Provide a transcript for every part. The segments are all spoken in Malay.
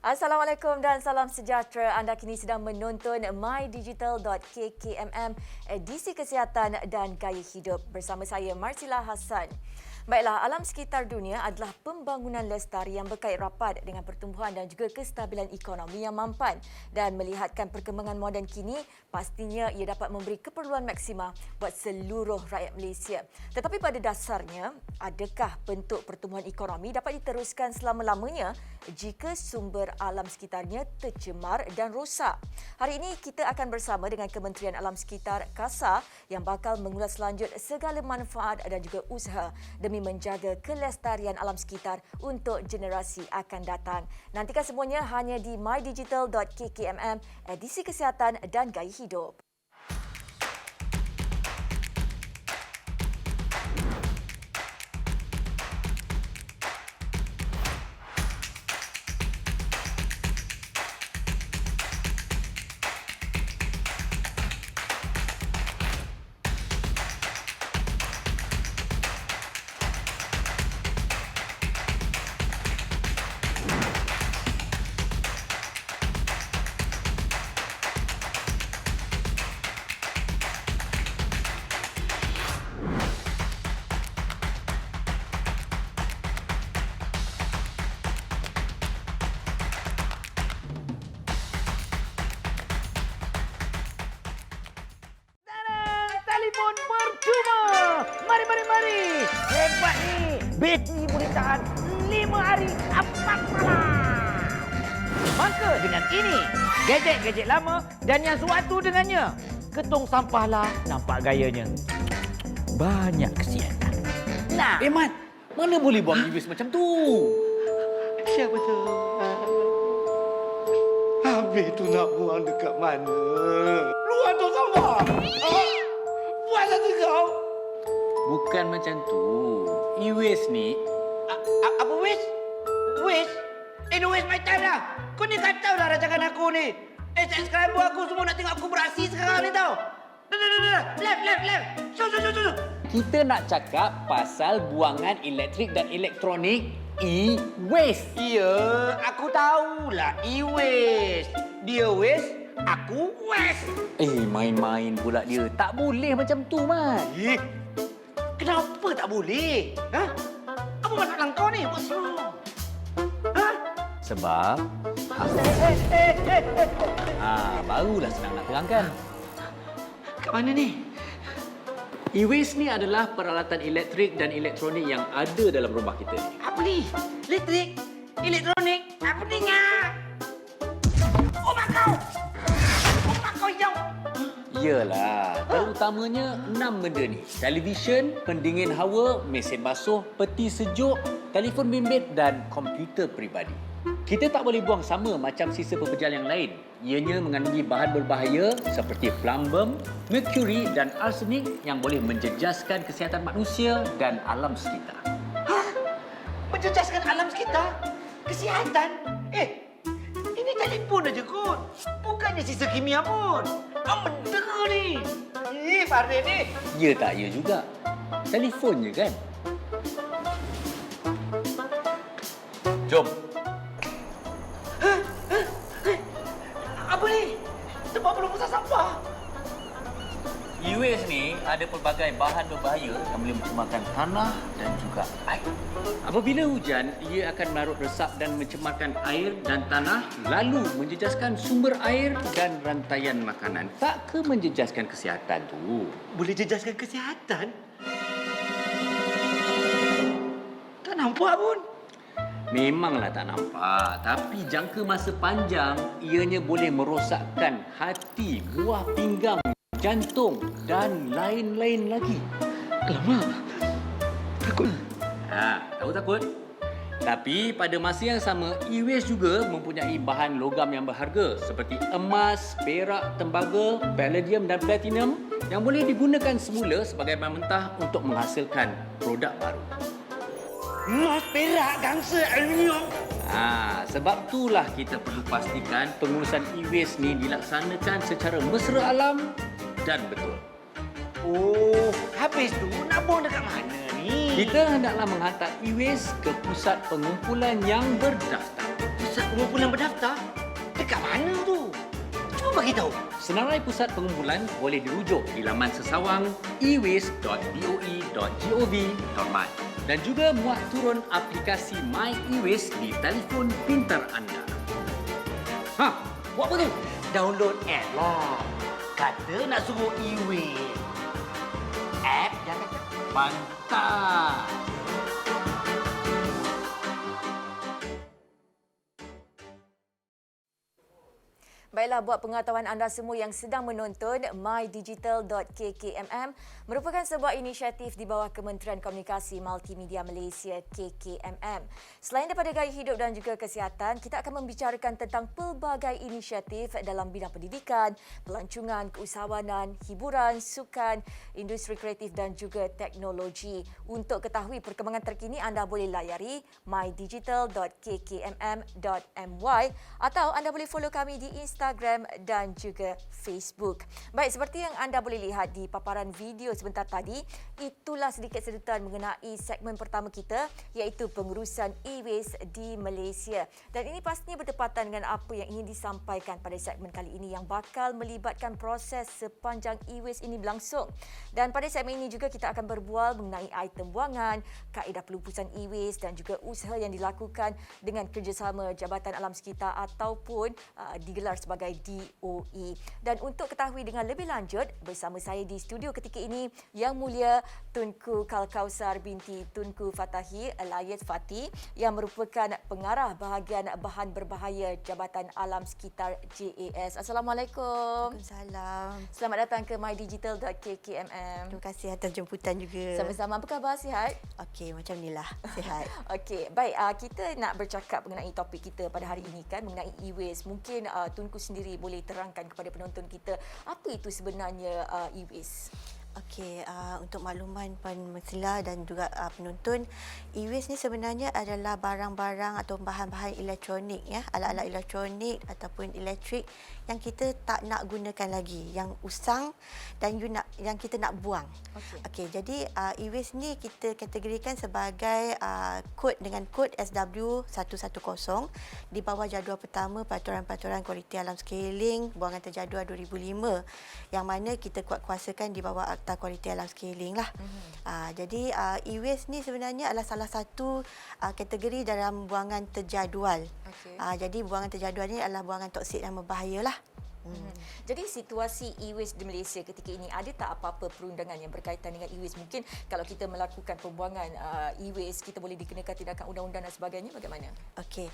Assalamualaikum dan salam sejahtera. Anda kini sedang menonton mydigital.kkmm, edisi kesihatan dan gaya hidup bersama saya Marsila Hassan. Baiklah, alam sekitar dunia adalah pembangunan lestari yang berkait rapat dengan pertumbuhan dan juga kestabilan ekonomi yang mampan, dan melihatkan perkembangan moden kini, pastinya ia dapat memberi keperluan maksima buat seluruh rakyat Malaysia. Tetapi pada dasarnya, adakah bentuk pertumbuhan ekonomi dapat diteruskan selama-lamanya jika sumber alam sekitarnya tercemar dan rosak? Hari ini kita akan bersama dengan Kementerian Alam Sekitar KASA yang bakal mengulas lanjut segala manfaat dan juga usaha demi menjaga kelestarian alam sekitar untuk generasi akan datang. Nantikan semuanya hanya di mydigital.kkmm, edisi kesihatan dan gaya hidup. Telefon percuma. Mari. Hebat ni. Bateri boleh tahan 5 hari 4 malam. Maka dengan ini, gadget-gadget lama dan yang suatu dengannya, ketong sampahlah nampak gayanya. Banyak kesianan. Nah. Mat, mana boleh buang e-waste macam tu? Siapa tu? Habis tu nak buang dekat mana? Luar tu sampah! Buat satu kau! Bukan macam tu. E-waste ni... Apa waste? Waste? No waste my time lah! Kau ni kacau lah rancangan aku ni! Subscriber aku semua nak tengok aku beraksi sekarang ni tau! Dah! Left! Show! Kita nak cakap pasal buangan elektrik dan elektronik e-waste. Ya, aku tahulah e-waste. Dia waste, aku waste. Main-main pula dia. Tak boleh macam tu, Mat. Kenapa tak boleh? Ha? Apa masalah kau ni? Buat slow. Ha? Sebab... barulah senang nak terangkan. Kat mana ni? E-waste ni adalah peralatan elektrik dan elektronik yang ada dalam rumah kita ni. Apa ni? Elektrik? Elektronik? Apa ni ngak? Rumah kau! Rumah kau hijau! Yalah, terutamanya 6 benda ni. Televisyen, pendingin hawa, mesin basuh, peti sejuk, telefon bimbit dan komputer peribadi. Kita tak boleh buang sama macam sisa pepejal yang lain. Ianya mengandungi bahan berbahaya seperti plumbum, merkuri dan arsenik yang boleh menjejaskan kesihatan manusia dan alam sekitar. Hah? Menjejaskan alam sekitar? Kesihatan? Ini telefon aja kot. Bukannya sisa kimia pun. Benda ni. Farid ni. Ya tak ya juga. Telefon je kan? Jom. Apa ni? Tempat belum pusat sampah. E-waste ni ada pelbagai bahan berbahaya yang boleh mencemarkan tanah dan juga air. Apabila hujan, ia akan melarut resap dan mencemarkan air dan tanah, lalu menjejaskan sumber air dan rantaian makanan. Tak ke menjejaskan kesihatan tu? Boleh jejaskan kesihatan? Tak nampak pun. Memanglah tak nampak, tapi jangka masa panjang, ianya boleh merosakkan hati, buah pinggang, jantung dan lain-lain lagi. Alamak, takut. Tahu takut? Tapi pada masa yang sama, e-waste juga mempunyai bahan logam yang berharga seperti emas, perak, tembaga, palladium dan platinum yang boleh digunakan semula sebagai bahan mentah untuk menghasilkan produk baru. Emas, perak, gangsa, aluminium. Sebab itulah kita perlu pastikan pengurusan e-waste ni dilaksanakan secara mesra alam dan betul. Oh, habis tu nak buang dekat mana ni? Kita hendaklah menghantar e-waste ke pusat pengumpulan yang berdaftar. Pusat pengumpulan pendaftar? Dekat mana tu? Cuba bagi tahu. Senarai pusat pengumpulan boleh dirujuk di laman sesawang ewaste.doe.gov.my dan juga muat turun aplikasi My eWaste di telefon pintar anda. Buat apa tu? Download app lah. Kata nak suruh e-waste. App jangan Pantas! Baiklah, buat pengetahuan anda semua yang sedang menonton, mydigital.kkmm merupakan sebuah inisiatif di bawah Kementerian Komunikasi Multimedia Malaysia KKMM. Selain daripada gaya hidup dan juga kesihatan, kita akan membicarakan tentang pelbagai inisiatif dalam bidang pendidikan, pelancongan, keusahawanan, hiburan, sukan, industri kreatif dan juga teknologi. Untuk ketahui perkembangan terkini, anda boleh layari mydigital.kkmm.my atau anda boleh follow kami di Instagram dan juga Facebook. Baik, seperti yang anda boleh lihat di paparan video sebentar tadi, itulah sedikit sedutan mengenai segmen pertama kita, iaitu pengurusan e-waste di Malaysia. Dan ini pastinya bertepatan dengan apa yang ingin disampaikan pada segmen kali ini yang bakal melibatkan proses sepanjang e-waste ini berlangsung. Dan pada segmen ini juga kita akan berbual mengenai item buangan, kaedah pelupusan e-waste dan juga usaha yang dilakukan dengan kerjasama Jabatan Alam Sekitar ataupun digelar sebagai DOE. Dan untuk ketahui dengan lebih lanjut, bersama saya di studio ketika ini Yang Mulia Tunku Kalkausar binti Tunku Fatahi alias Fati yang merupakan pengarah bahagian bahan berbahaya Jabatan Alam Sekitar JAS. Assalamualaikum. Waalaikumsalam. Selamat datang ke mydigital.kkmm. Terima kasih atas jemputan juga. Sama-sama. Apa khabar? Sihat? Okey, macam inilah. Sihat. Okey, baik. Kita nak bercakap mengenai topik kita pada hari ini kan, mengenai e-waste. Mungkin Tunku sendiri boleh terangkan kepada penonton kita apa itu sebenarnya e-waste. Okey, untuk makluman penmesila dan juga penonton, e-waste ni sebenarnya adalah barang-barang atau bahan-bahan elektronik ya, alat-alat elektronik ataupun elektrik yang kita tak nak gunakan lagi, yang usang dan yang kita nak buang. Okey, jadi e-waste ni kita kategorikan sebagai kod dengan kod SW110 di bawah jadual pertama Peraturan Kualiti Alam Sekeliling Buangan Terjadual 2005 yang mana kita kuatkuasakan di bawah Akta Kualiti Alam Sekeliling lah. Jadi e-waste ni sebenarnya adalah salah satu kategori dalam buangan terjadual. Jadi buangan terjadual ni adalah buangan toksik yang berbahaya lah. Jadi situasi e-waste di Malaysia ketika ini, ada tak apa-apa perundangan yang berkaitan dengan e-waste? Mungkin kalau kita melakukan pembuangan e-waste, kita boleh dikenakan tindakan undang-undang dan sebagainya, bagaimana? Okey.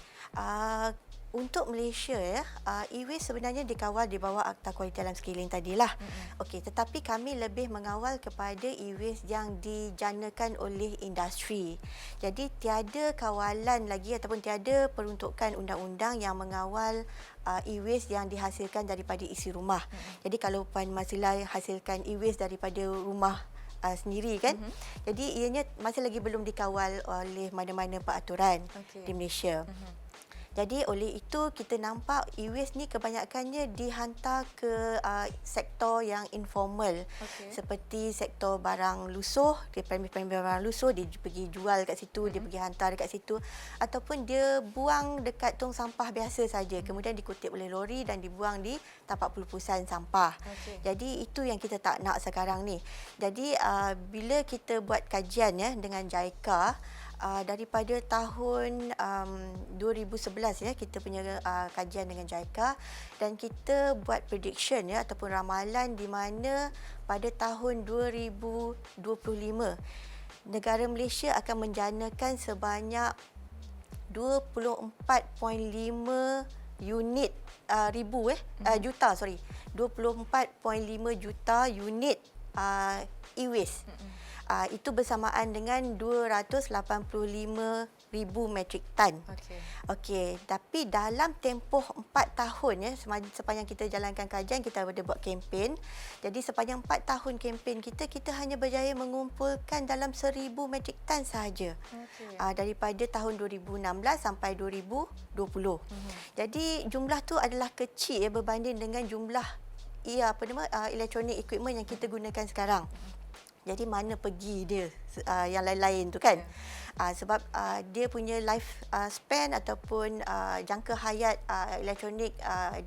Untuk Malaysia ya, e-waste sebenarnya dikawal di bawah Akta Kualiti Alam Sekeliling tadilah. Okey, tetapi kami lebih mengawal kepada e-waste yang dijanakan oleh industri. Jadi tiada kawalan lagi ataupun tiada peruntukan undang-undang yang mengawal e-waste yang dihasilkan daripada isi rumah. Jadi kalau Puan Masila hasilkan e-waste daripada rumah sendiri kan. Jadi ianya masih lagi belum dikawal oleh mana-mana peraturan di Malaysia. Jadi oleh itu kita nampak e-waste ni kebanyakannya dihantar ke sektor yang informal. Seperti sektor barang lusuh, dia premis-premis barang lusuh, dia pergi jual kat situ, dia pergi hantar dekat situ, ataupun dia buang dekat tong sampah biasa saja, kemudian dikutip oleh lori dan dibuang di tapak pelupusan sampah. Jadi itu yang kita tak nak sekarang ni. Jadi bila kita buat kajian ya dengan JICA, daripada tahun 2011 ya, kita punya kajian dengan JICA dan kita buat prediction ya ataupun ramalan di mana pada tahun 2025 negara Malaysia akan menjanakan sebanyak 24.5 unit juta 24.5 juta unit e-waste. Itu bersamaan dengan 285,000 metrik tan. Okey, tapi dalam tempoh 4 tahun ya, sepanjang kita jalankan kajian, kita ada buat kempen. Jadi sepanjang 4 tahun kempen kita hanya berjaya mengumpulkan dalam 1,000 metrik tan sahaja. Daripada tahun 2016 sampai 2020. Jadi jumlah tu adalah kecil ya berbanding dengan jumlah elektronik equipment yang kita gunakan sekarang. Jadi mana pergi dia yang lain-lain tu kan. Sebab dia punya life span ataupun jangka hayat elektronik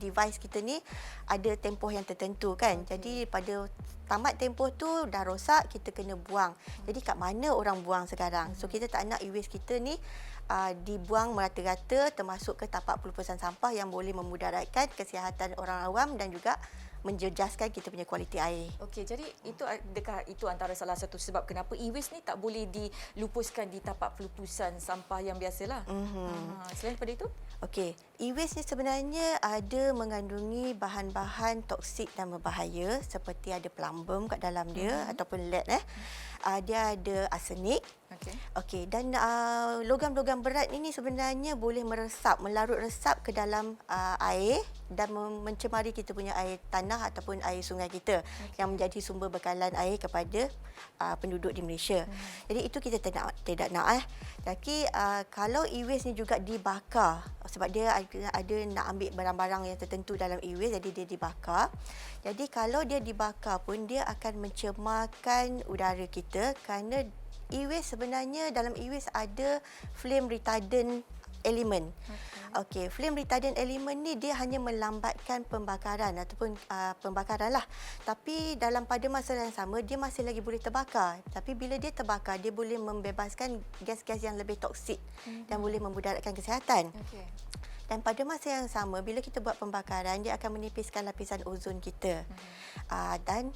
device kita ni ada tempoh yang tertentu kan. Jadi pada tamat tempoh tu dah rosak, kita kena buang. Jadi kat mana orang buang sekarang? So kita tak nak e-waste kita ni dibuang merata-rata, termasuk ke tapak pelupusan sampah yang boleh memudaratkan kesihatan orang awam dan juga menjejaskan kita punya kualiti air. Okey, jadi adakah itu antara salah satu sebab kenapa e-waste ni tak boleh dilupuskan di tapak pelupusan sampah yang biasalah? Selain daripada itu? Okey, e-waste ni sebenarnya ada mengandungi bahan-bahan toksik dan berbahaya seperti ada plumbum kat dalam dia ataupun lead dia ada arsenik. Okey, dan logam-logam berat ini sebenarnya boleh melarut resap ke dalam air dan mencemari kita punya air tanah ataupun air sungai kita yang menjadi sumber bekalan air kepada penduduk di Malaysia. Jadi itu kita tidak nak. Tapi kalau e-waste ni juga dibakar, sebab dia ada nak ambil barang-barang yang tertentu dalam e-waste, jadi dia dibakar. Jadi kalau dia dibakar pun dia akan mencemarkan udara kita kerana e-waste sebenarnya dalam e-waste ada flame retardant element. Okey, flame retardant element ni dia hanya melambatkan pembakaran ataupun pembakaran lah. Tapi pada masa yang sama dia masih lagi boleh terbakar. Tapi bila dia terbakar dia boleh membebaskan gas-gas yang lebih toksik dan boleh memudaratkan kesihatan. Dan pada masa yang sama bila kita buat pembakaran dia akan menipiskan lapisan ozon kita. Dan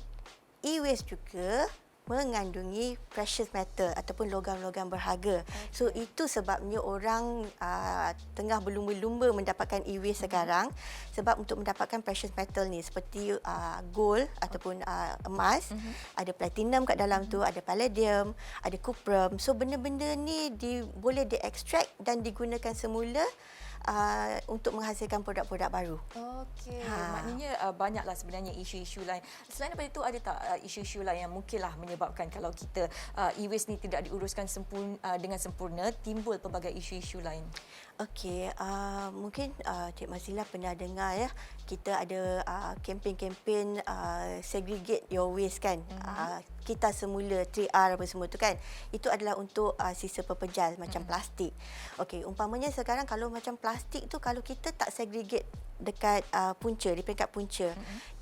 e-waste juga mengandungi precious metal ataupun logam-logam berharga. So itu sebabnya orang tengah berlumba-lumba mendapatkan e-waste sekarang, sebab untuk mendapatkan precious metal ni seperti gold ataupun emas, ada platinum kat dalam tu, ada palladium, ada cuprum. So benda-benda ni boleh diekstrak dan digunakan semula untuk menghasilkan produk-produk baru. Okey, maknanya banyaklah sebenarnya isu-isu lain. Selain daripada itu, ada tak isu-isu lain yang mungkinlah menyebabkan kalau kita e-waste ni tidak diuruskan dengan sempurna, timbul pelbagai isu-isu lain? Okey, mungkin Cik Mazila pernah dengar ya, kita ada kempen-kempen segregate your waste kan. Kita semula 3R apa semua tu kan. Itu adalah untuk sisa pepejal macam plastik. Okey, umpamanya sekarang kalau macam plastik tu kalau kita tak segregate dekat punca, di peringkat punca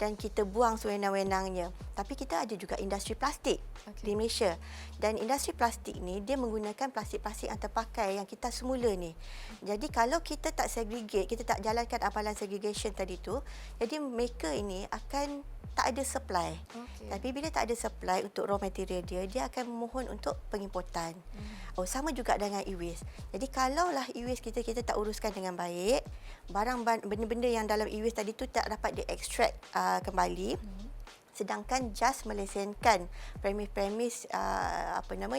dan kita buang sewenang-wenangnya. Tapi kita ada juga industri plastik di Malaysia. Dan industri plastik ni dia menggunakan plastik-plastik yang terpakai yang kita semula ni. Jadi kalau kita tak segregate, kita tak jalankan amalan segregation tadi tu, jadi mereka ini akan tak ada supply. Tapi bila tak ada supply untuk raw material dia akan memohon untuk pengimportan. Sama juga dengan e-waste. Jadi kalaulah e-waste kita tak uruskan dengan baik, benda-benda yang dalam e-waste tadi tu tak dapat diekstrak kembali. Sedangkan JAS melesenkan premis-premis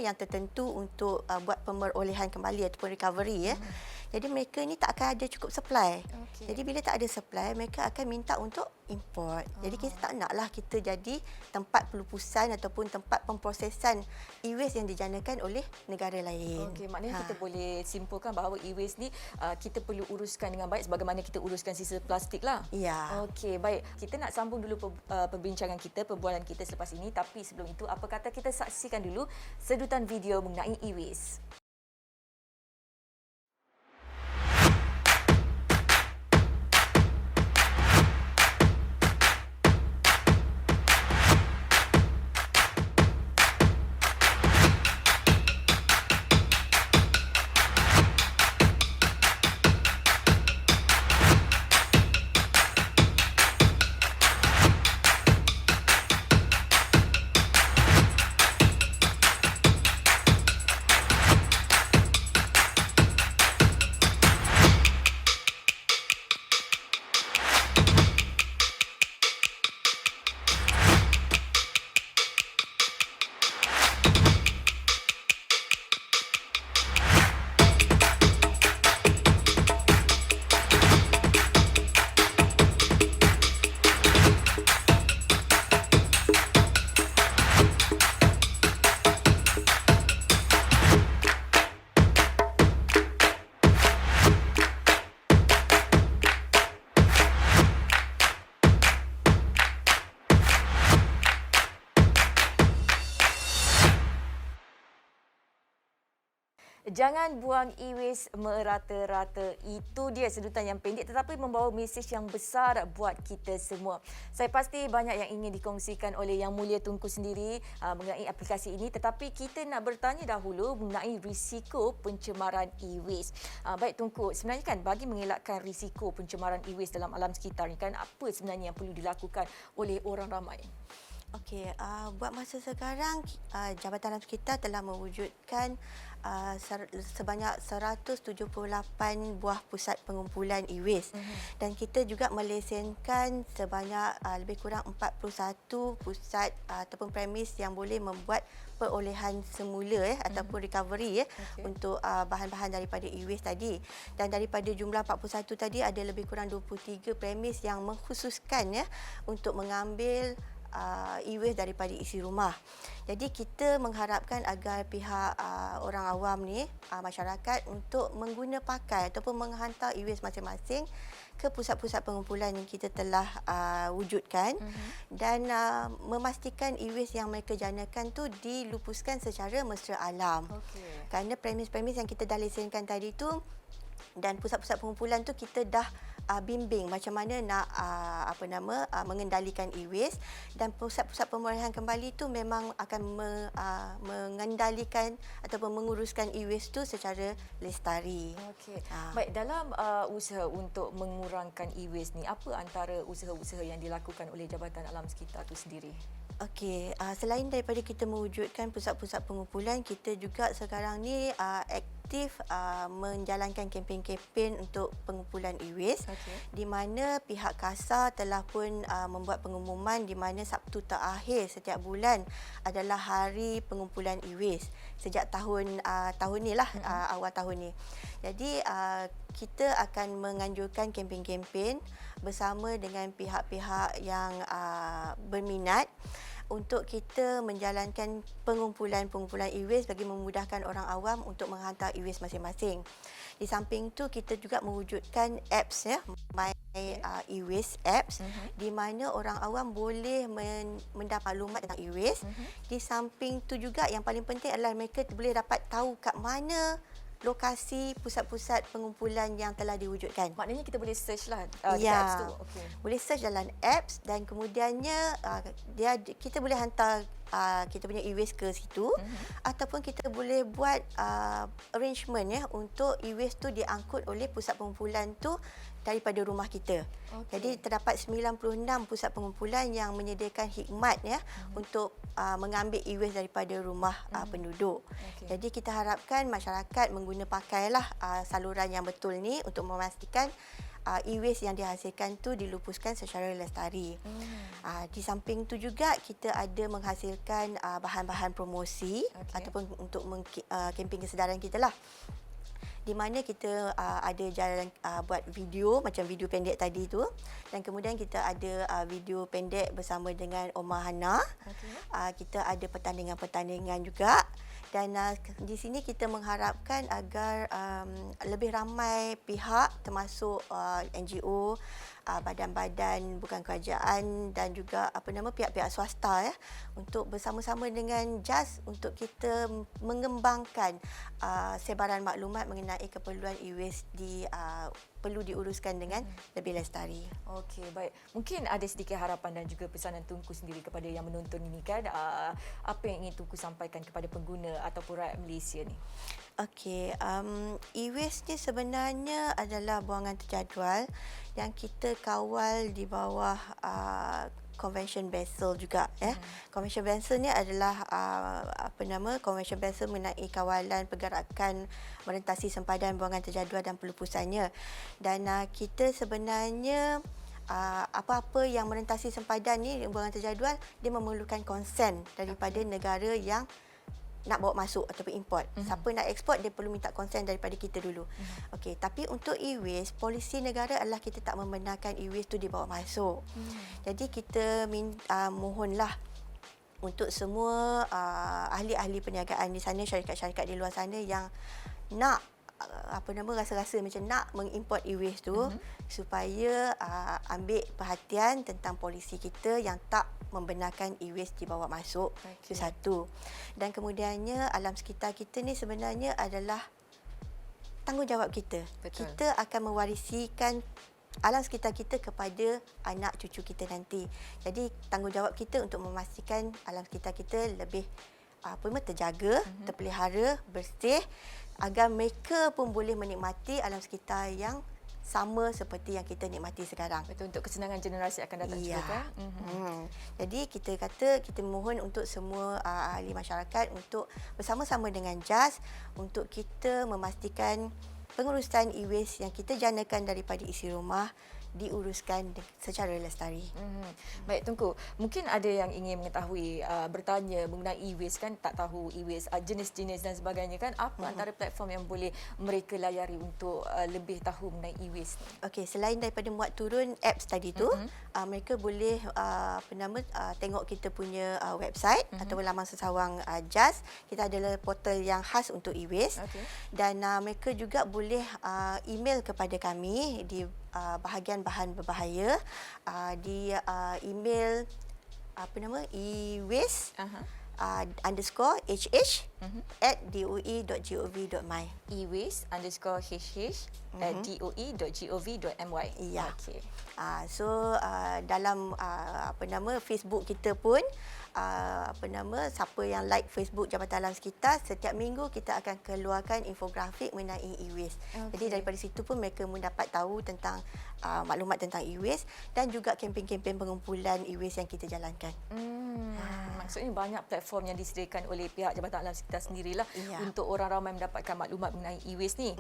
yang tertentu untuk buat pemerolehan kembali ataupun recovery ya. Jadi mereka ni tak akan ada cukup supply. Jadi bila tak ada supply, mereka akan minta untuk import. Jadi kita tak naklah kita jadi tempat pelupusan ataupun tempat pemprosesan e-waste yang dijanakan oleh negara lain. Okey, maknanya kita boleh simpulkan bahawa e-waste ni kita perlu uruskan dengan baik sebagaimana kita uruskan sisa plastik lah. Ya. Okey, baik. Kita nak sambung dulu perbincangan kita, perbualan kita selepas ini. Tapi sebelum itu, apa kata kita saksikan dulu sedutan video mengenai e-waste. Jangan buang e-waste merata-rata. Itu dia sedutan yang pendek tetapi membawa mesej yang besar buat kita semua. Saya pasti banyak yang ingin dikongsikan oleh Yang Mulia Tunku sendiri mengenai aplikasi ini, tetapi kita nak bertanya dahulu mengenai risiko pencemaran e-waste. Baik Tunku, sebenarnya kan bagi mengelakkan risiko pencemaran e-waste dalam alam sekitar ni kan, apa sebenarnya yang perlu dilakukan oleh orang ramai? Okey, buat masa sekarang Jabatan Alam Sekitar telah mewujudkan sebanyak 178 buah pusat pengumpulan e-waste dan kita juga melesenkan sebanyak lebih kurang 41 pusat ataupun premis yang boleh membuat perolehan semula ataupun recovery untuk bahan-bahan daripada e-waste tadi. Dan daripada jumlah 41 tadi ada lebih kurang 23 premis yang mengkhususkan untuk mengambil e-waste daripada isi rumah. Jadi kita mengharapkan agar pihak orang awam ni, masyarakat untuk mengguna pakai ataupun menghantar e-waste masing-masing ke pusat-pusat pengumpulan yang kita telah wujudkan dan memastikan e-waste yang mereka janakan tu dilupuskan secara mesra alam. Kerana premis-premis yang kita dah lesenkan tadi tu dan pusat-pusat pengumpulan tu kita dah bimbing macam mana nak mengendalikan e-waste, dan pusat-pusat pemulihan kembali tu memang akan mengendalikan ataupun menguruskan e-waste tu secara lestari. Okey. Baik, dalam usaha untuk mengurangkan e-waste ni, apa antara usaha-usaha yang dilakukan oleh Jabatan Alam Sekitar tu sendiri? Okey, selain daripada kita mewujudkan pusat-pusat pengumpulan, kita juga sekarang ni aktif menjalankan kempen-kempen untuk pengumpulan e-waste, di mana pihak KASA telah pun membuat pengumuman di mana Sabtu terakhir setiap bulan adalah hari pengumpulan e-waste sejak tahun ni lah, awal tahun ni. Jadi kita akan menganjurkan kempen-kempen bersama dengan pihak-pihak yang berminat untuk kita menjalankan pengumpulan e-waste bagi memudahkan orang awam untuk menghantar e-waste masing-masing. Di samping tu kita juga mewujudkan apps My e-waste apps di mana orang awam boleh mendapat maklumat tentang e-waste. Di samping tu juga yang paling penting adalah mereka boleh dapat tahu kat mana lokasi pusat-pusat pengumpulan yang telah diwujudkan. Maknanya kita boleh search lah di apps tu. Okay. Boleh search dalam apps dan kemudiannya kita boleh hantar kita punya e-waste ke situ ataupun kita boleh buat arrangement untuk e-waste tu diangkut oleh pusat pengumpulan tu daripada rumah kita. Jadi terdapat 96 pusat pengumpulan yang menyediakan khidmat untuk mengambil e-waste daripada rumah penduduk. Jadi kita harapkan masyarakat mengguna pakailah saluran yang betul ni untuk memastikan e-waste yang dihasilkan tu dilupuskan secara lestari. Di samping tu juga kita ada menghasilkan bahan-bahan promosi ataupun untuk kempen kesedaran kita lah, di mana kita ada jalan buat video macam video pendek tadi tu, dan kemudian kita ada video pendek bersama dengan Omar Hana. Kita ada pertandingan-pertandingan juga, dan di sini kita mengharapkan agar lebih ramai pihak termasuk NGO, badan-badan bukan kerajaan dan juga pihak-pihak swasta untuk bersama-sama dengan JAS untuk kita mengembangkan sebaran maklumat mengenai keperluan e-waste perlu diuruskan dengan lebih lestari. Okey, baik. Mungkin ada sedikit harapan dan juga pesanan Tunku sendiri kepada yang menonton ini kan. Apa yang ingin Tunku sampaikan kepada pengguna ataupun rakyat Malaysia ni? Okey, e-waste ni sebenarnya adalah buangan terjadual yang kita kawal di bawah Convention Basel juga Convention Basel ni adalah Convention Basel mengenai kawalan pergerakan merentasi sempadan buangan terjadual dan pelupusannya. Dan kita sebenarnya apa-apa yang merentasi sempadan ni buangan terjadual, dia memerlukan konsen daripada negara yang nak bawa masuk ataupun import. Siapa nak eksport dia perlu minta konsen daripada kita dulu. Okey, tapi untuk e-waste, polisi negara adalah kita tak membenarkan e-waste tu dibawa masuk. Jadi kita mohonlah untuk semua ahli-ahli perniagaan di sana, syarikat-syarikat di luar sana yang nak rasa-rasa macam nak mengimport e-waste tu, supaya ambil perhatian tentang polisi kita yang tak membenarkan e-waste dibawa masuk. Itu satu. Dan kemudiannya alam sekitar kita ni sebenarnya adalah tanggungjawab kita. Betul. Kita akan mewarisikan alam sekitar kita kepada anak cucu kita nanti. Jadi tanggungjawab kita untuk memastikan alam sekitar kita lebih terjaga, terpelihara, bersih agar mereka pun boleh menikmati alam sekitar yang sama seperti yang kita nikmati sekarang. Betul, untuk kesenangan generasi akan datang juga kan. Jadi kita mohon untuk semua ahli masyarakat untuk bersama-sama dengan JAS untuk kita memastikan pengurusan e-waste yang kita janakan daripada isi rumah diuruskan secara lestari. Baik Tunku, mungkin ada yang ingin mengetahui, bertanya mengenai e-waste kan, tak tahu e-waste, jenis-jenis dan sebagainya kan, apa antara platform yang boleh mereka layari untuk lebih tahu mengenai e-waste ni? Okey, selain daripada muat turun apps tadi tu, mereka boleh tengok kita punya website ataupun laman sesawang JAS. Kita ada portal yang khas untuk e-waste. Okey. Dan mereka juga boleh email kepada kami di bahagian bahan berbahaya di email e-waste _hh @doe.gov.my. e-waste_hh@doe.gov.my. Ya. Okey. So dalam Facebook kita pun siapa yang like Facebook Jabatan Alam Sekitar, setiap minggu kita akan keluarkan infografik mengenai e-waste. Jadi daripada situ pun mereka mendapat tahu tentang maklumat tentang e-waste dan juga kempen-kempen pengumpulan e-waste yang kita jalankan. Maksudnya banyak platform yang disediakan oleh pihak Jabatan Alam Sekitar sendirilah untuk orang ramai mendapatkan maklumat mengenai e-waste ni.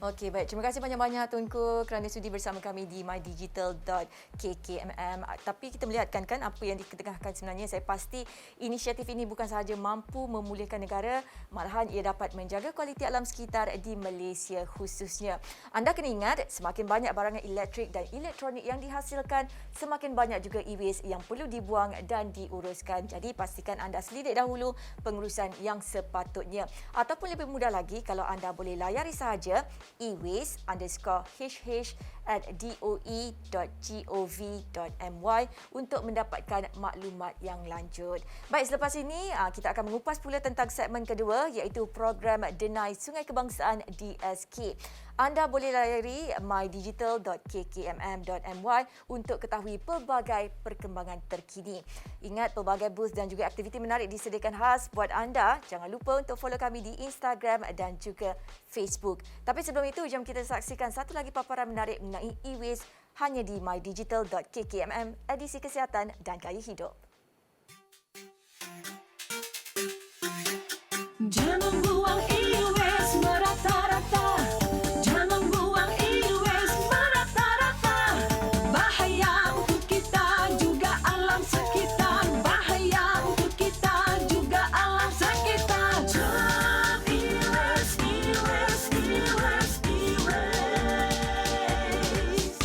Okey, baik. Terima kasih banyak-banyak Tunku kerana sudi bersama kami di mydigital.kkmm. Tapi kita melihatkan kan apa yang diketengahkan sebenarnya. Saya pasti inisiatif ini bukan sahaja mampu memulihkan negara, malahan ia dapat menjaga kualiti alam sekitar di Malaysia khususnya. Anda kena ingat, semakin banyak barangan elektrik dan elektronik yang dihasilkan, semakin banyak juga e-waste yang perlu dibuang dan diuruskan. Jadi pastikan anda selidik dahulu pengurusan yang sepatutnya. Ataupun lebih mudah lagi, kalau anda boleh layari sahaja e-waste_hh@doe.gov.my untuk mendapatkan maklumat yang lanjut. Baik, selepas ini kita akan mengupas pula tentang segmen kedua, iaitu program Denai Sungai Kebangsaan DSK. Anda boleh layari mydigital.kkmm.my untuk ketahui pelbagai perkembangan terkini. Ingat, pelbagai booth dan juga aktiviti menarik disediakan khas buat anda. Jangan lupa untuk follow kami di Instagram dan juga Facebook. Tapi sebelum itu, jom kita saksikan satu lagi paparan menarik mengenai e-waste hanya di mydigital.kkmm, edisi kesihatan dan gaya hidup. Jangan buang e-waste merata-rata. Jangan buang e-waste merata-rata. Bahaya untuk kita juga alam sekitar. Bahaya untuk kita juga alam sekitar. Jangan e-waste, e-waste, e-waste, e-waste.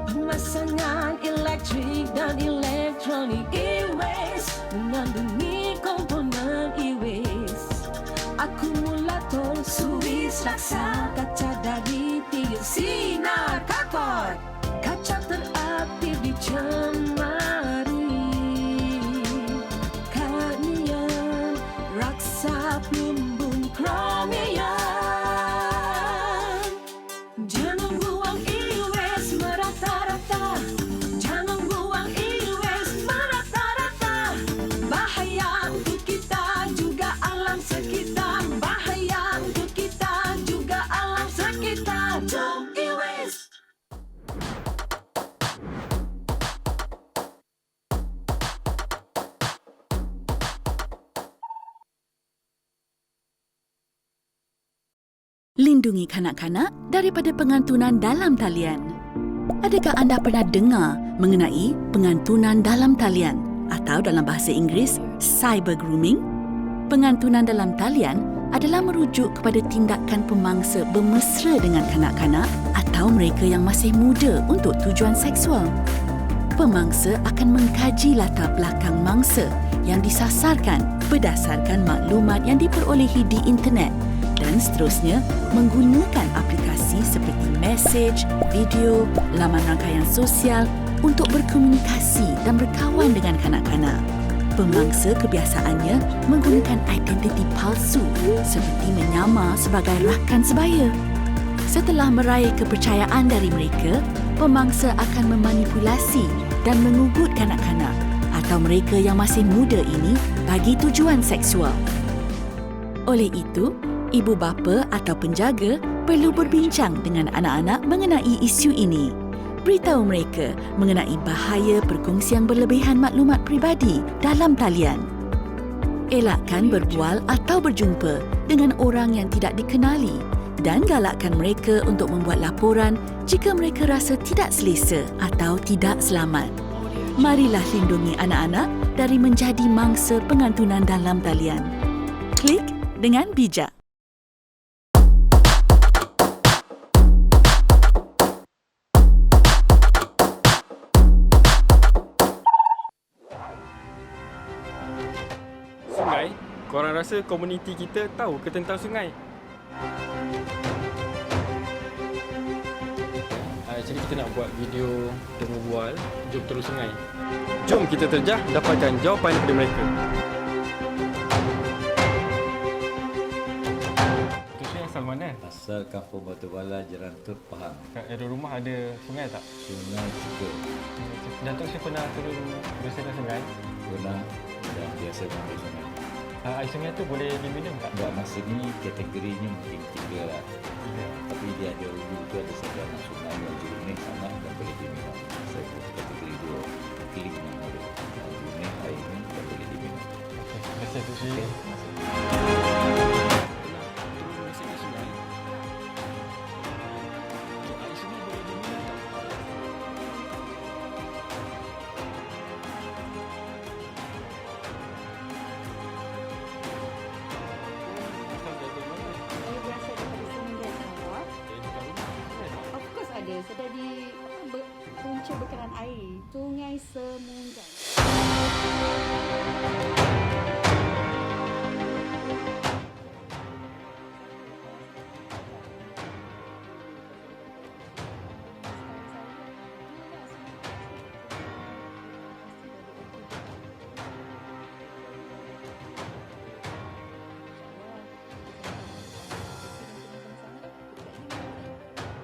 Pemasangan elektrik dan elektronik e-waste mengandungi komponen e-waste. Akumulator, suis, laksa, kaca dari tiga sinar karbon, kaca teraktif dicemari, kadmium, raksa, plumbum, kromium. Jangan buang e-waste merata-rata. Jangan buang e-waste merata-rata. Bahaya untuk kita juga alam sekitar. Bahaya untuk kita juga alam sekitar. Don't e-waste. Lindungi kanak-kanak daripada pengantunan dalam talian. Adakah anda pernah dengar mengenai pengantunan dalam talian atau dalam bahasa Inggeris cyber grooming? Pengantunan dalam talian adalah merujuk kepada tindakan pemangsa bermesra dengan kanak-kanak atau mereka yang masih muda untuk tujuan seksual. Pemangsa akan mengkaji latar belakang mangsa yang disasarkan berdasarkan maklumat yang diperolehi di internet dan seterusnya menggunakan aplikasi seperti mesej, video, laman rangkaian sosial untuk berkomunikasi dan berkawan dengan kanak-kanak. Pemangsa kebiasaannya menggunakan identiti palsu seperti menyamar sebagai rakan sebaya. Setelah meraih kepercayaan dari mereka, pemangsa akan memanipulasi dan mengugut kanak-kanak atau mereka yang masih muda ini bagi tujuan seksual. Oleh itu, ibu bapa atau penjaga perlu berbincang dengan anak-anak mengenai isu ini. Beritahu mereka mengenai bahaya perkongsian berlebihan maklumat peribadi dalam talian. Elakkan berbual atau berjumpa dengan orang yang tidak dikenali dan galakkan mereka untuk membuat laporan jika mereka rasa tidak selesa atau tidak selamat. Marilah lindungi anak-anak dari menjadi mangsa pengantunan dalam talian. Klik dengan bijak. Sungai? Korang rasa komuniti kita tahu ke tentang sungai? Jadi kita nak buat video temu bual, jom turun sungai. Jom kita terjah dapatkan jawapan daripada mereka. Tu saya asal mana? Asal Kampung Batu Bala, Jerantut, Pahang. Kat area rumah ada sungai tak? Sungai juga Datuk saya pernah turun bersama sungai. pernah dan biasa mengambil sungai. Air sungai tu boleh diminum tak? Buat masa ni kategorinya mungkin 3 lah. Ya. Tapi dia ada hulu tu ada sebelah sungai yang jernih sangat dan boleh diminum. Saya kategori 2 clean yang ada. Jernih air ni dan boleh diminum. Terima kasih Datuk Sri. Of course ada. Saya di punca bekaran air. Sungai Semunggai.